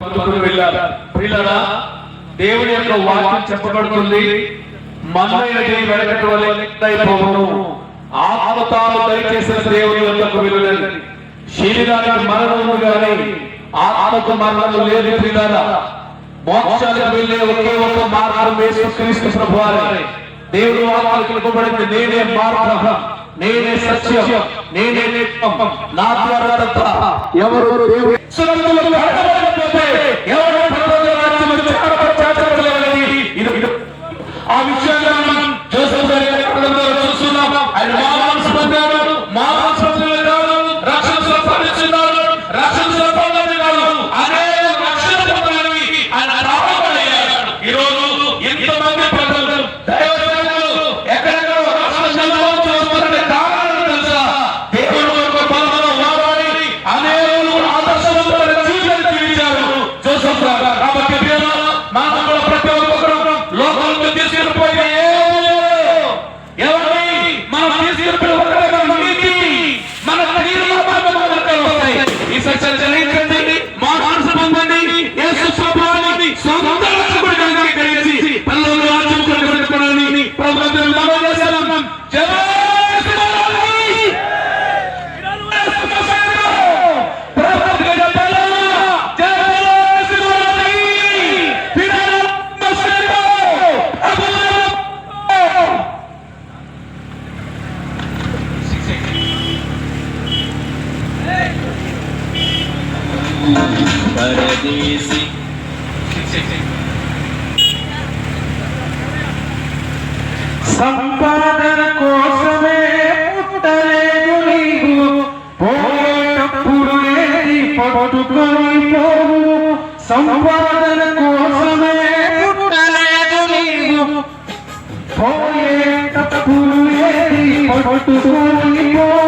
పిల్లరా, దేవుని యొక్క వాక్యం చెప్పబడుతుంది. మన్నైనది వెనకటి వలె ఆత్మతాను దయచేసిన దేవుని యొక్క విలువని శరీరానికి మరణము గాని ఆత్మకు మరణము లేదు. పిల్లరా, మోక్షానికి వెళ్ళే ఒకే ఒక మార్గం యేసుక్రీస్తు ప్రభువారే. దేవుడు వాక్యానికి ఇవ్వబడింది, నేనే మార్గం, నేనే సత్యం, నేనే నిత్యం, నా ద్వారా తప్ప ఎవరు దేవుని ఆ విషయాన్ని మనం జోసెఫ్ గారి చూస్తున్నాం. ఆయన మానసు పొందాడు, మానసు పొందాడు, రక్షణ సంపాదించున్నాడు, రక్షణ సంపాదించాడు, అనేక రక్షణ పొందాలని ఆయన రాబోయాడు. ఈరోజు ఎంతమంది ప్రజలు దైవజనులు ఎక్కడెక్కడో రక్షణ సంపాదించుకుంటున్న కారణం తెలుసా? దేవుడు ఒక బలమైన వాడాలి, అనేక ఆదర్శవంతమైన జీవితాన్ని జీవించారు జోసెఫ్ గారు. కాబట్టి మనం కూడా ప్రతి ఒక్కరు లోకంలో తీసుకుపోయి ఎవరిని మనం తీసుకుని మన ఈ సత్యం గ్రహించండి, మా మనసు పొందండి, యేసు ప్రభువుని సొంత రక్షకుడిగా గ్రహించి పల్లెల్లో రాజ్యం కొనుక్కోవాలని ప్రభుత్వం మనం చేస్తున్నాం. పరదేశి సంపాదన కోసమే పుట్టలేదు నీవు, పోయేటప్పుడు ఏది పట్టుకొని పోవు. సంపాదన కోసమే పుట్టలేదు నీవు, పోయేటప్పుడు ఏది పట్టుకొని పోవు.